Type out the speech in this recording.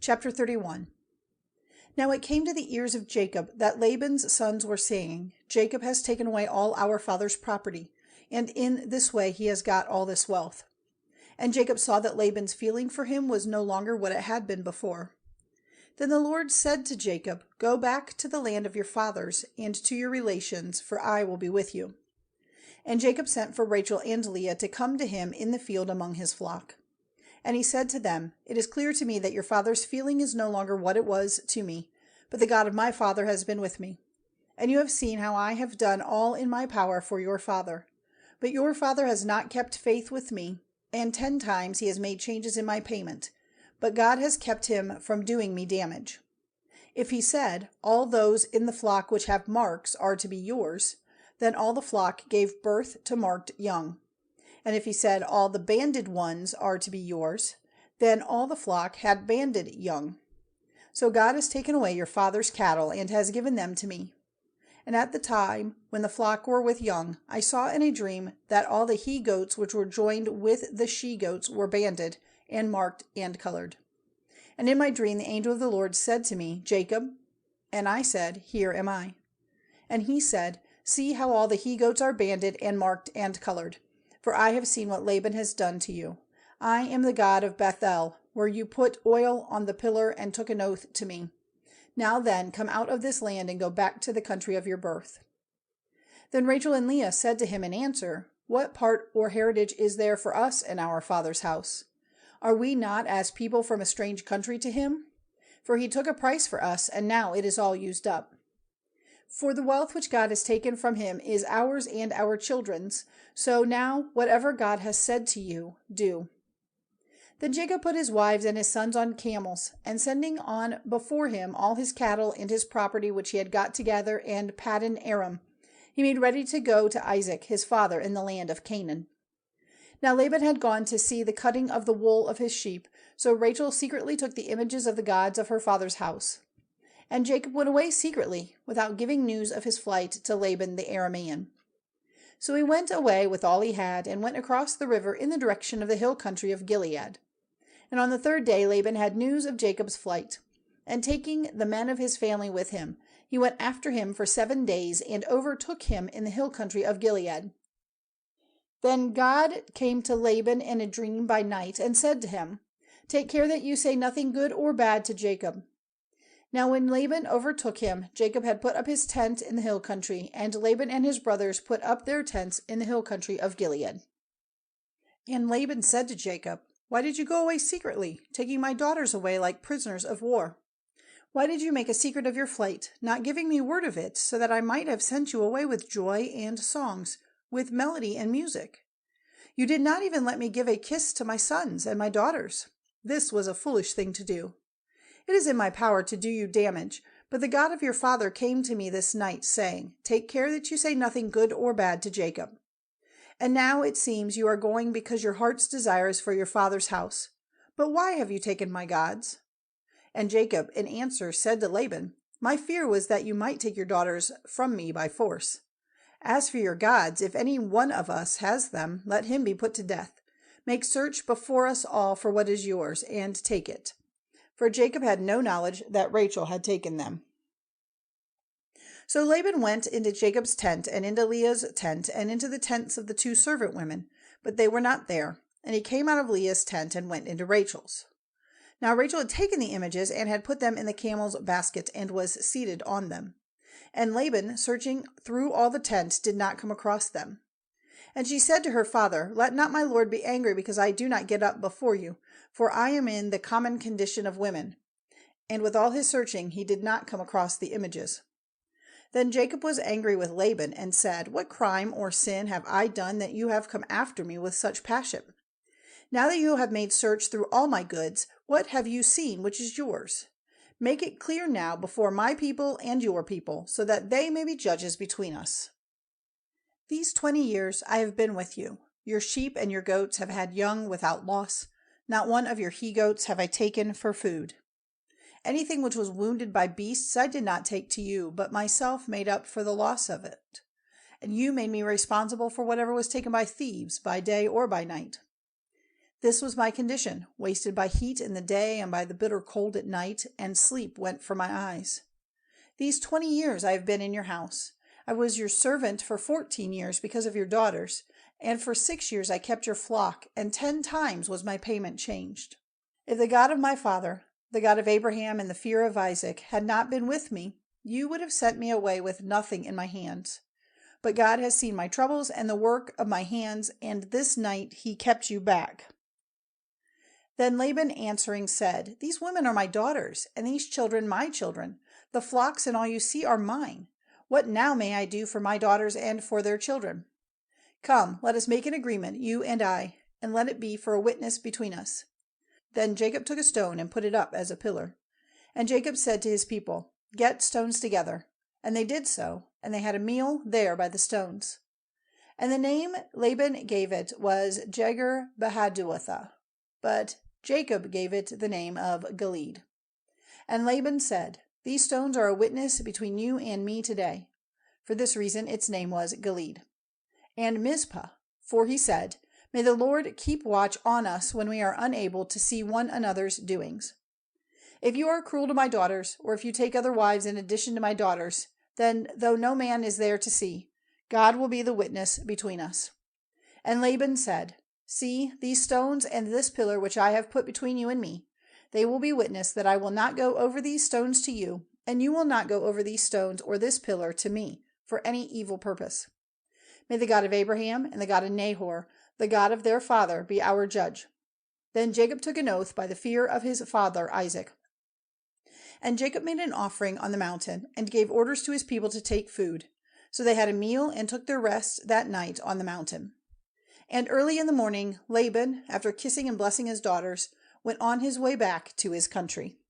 Chapter 31. Now it came to the ears of Jacob that Laban's sons were saying, Jacob has taken away all our father's property, and in this way he has got all this wealth. And Jacob saw that Laban's feeling for him was no longer what it had been before. Then the Lord said to Jacob, Go back to the land of your fathers and to your relations, for I will be with you. And Jacob sent for Rachel and Leah to come to him in the field among his flock. And he said to them, It is clear to me that your father's feeling is no longer what it was to me, but the God of my father has been with me. And you have seen how I have done all in my power for your father. But your father has not kept faith with me, and 10 times he has made changes in my payment. But God has kept him from doing me damage. If he said, All those in the flock which have marks are to be yours, then all the flock gave birth to marked young. And if he said, All the banded ones are to be yours, then all the flock had banded young. So God has taken away your father's cattle and has given them to me. And at the time when the flock were with young, I saw in a dream that all the he-goats which were joined with the she-goats were banded and marked and colored. And in my dream the angel of the Lord said to me, Jacob. And I said, Here am I. And he said, See how all the he-goats are banded and marked and colored. For I have seen what Laban has done to you. I am the God of Bethel, where you put oil on the pillar and took an oath to me. Now then, come out of this land and go back to the country of your birth. Then Rachel and Leah said to him in answer, What part or heritage is there for us in our father's house? Are we not as people from a strange country to him? For he took a price for us, and now it is all used up. For the wealth which God has taken from him is ours and our children's. So now, whatever God has said to you, do. Then Jacob put his wives and his sons on camels, and sending on before him all his cattle and his property which he had got together and Paddan Aram, he made ready to go to Isaac his father in the land of Canaan. Now Laban had gone to see the cutting of the wool of his sheep, so Rachel secretly took the images of the gods of her father's house. And Jacob went away secretly, without giving news of his flight to Laban the Aramean. So he went away with all he had, and went across the river in the direction of the hill country of Gilead. And on the 3rd day Laban had news of Jacob's flight. And taking the men of his family with him, he went after him for 7 days, and overtook him in the hill country of Gilead. Then God came to Laban in a dream by night, and said to him, Take care that you say nothing good or bad to Jacob. Now when Laban overtook him, Jacob had put up his tent in the hill country, and Laban and his brothers put up their tents in the hill country of Gilead. And Laban said to Jacob, Why did you go away secretly, taking my daughters away like prisoners of war? Why did you make a secret of your flight, not giving me word of it, so that I might have sent you away with joy and songs, with melody and music? You did not even let me give a kiss to my sons and my daughters. This was a foolish thing to do. It is in my power to do you damage, but the God of your father came to me this night, saying, Take care that you say nothing good or bad to Jacob. And now it seems you are going because your heart's desire is for your father's house. But why have you taken my gods? And Jacob in answer said to Laban, My fear was that you might take your daughters from me by force. As for your gods, if any one of us has them, let him be put to death. Make search before us all for what is yours, and take it. For Jacob had no knowledge that Rachel had taken them. So Laban went into Jacob's tent, and into Leah's tent, and into the tents of the 2 servant women, but they were not there. And he came out of Leah's tent and went into Rachel's. Now Rachel had taken the images and had put them in the camel's basket, and was seated on them. And Laban, searching through all the tents, did not come across them. And she said to her father, Let not my lord be angry because I do not get up before you, for I am in the common condition of women. And with all his searching he did not come across the images. Then Jacob was angry with Laban, and said, What crime or sin have I done that you have come after me with such passion? Now that you have made search through all my goods, what have you seen which is yours? Make it clear now before my people and your people, so that they may be judges between us. These 20 years I have been with you. Your sheep and your goats have had young without loss. Not one of your he-goats have I taken for food. Anything which was wounded by beasts I did not take to you, but myself made up for the loss of it. And you made me responsible for whatever was taken by thieves, by day or by night. This was my condition, wasted by heat in the day and by the bitter cold at night, and sleep went from my eyes. These 20 years I have been in your house. I was your servant for 14 years because of your daughters, and for 6 years I kept your flock, and 10 times was my payment changed. If the God of my father, the God of Abraham and the fear of Isaac, had not been with me, you would have sent me away with nothing in my hands. But God has seen my troubles and the work of my hands, and this night he kept you back." Then Laban answering said, "These women are my daughters, and these children my children. The flocks and all you see are mine. What now may I do for my daughters and for their children? Come, let us make an agreement, you and I, and let it be for a witness between us." Then Jacob took a stone and put it up as a pillar. And Jacob said to his people, "Get stones together." And they did so, and they had a meal there by the stones. And the name Laban gave it was Jegar-Bahaduotha, but Jacob gave it the name of Gilead. And Laban said, "These stones are a witness between you and me today." For this reason its name was Gilead. And Mizpa, for he said, "May the Lord keep watch on us when we are unable to see one another's doings. If you are cruel to my daughters, or if you take other wives in addition to my daughters, then though no man is there to see, God will be the witness between us." And Laban said, "See, these stones and this pillar which I have put between you and me, they will be witness that I will not go over these stones to you, and you will not go over these stones or this pillar to me for any evil purpose. May the God of Abraham and the God of Nahor, the God of their father, be our judge." Then Jacob took an oath by the fear of his father Isaac. And Jacob made an offering on the mountain, and gave orders to his people to take food. So they had a meal and took their rest that night on the mountain. And early in the morning Laban, after kissing and blessing his daughters, went on his way back to his country.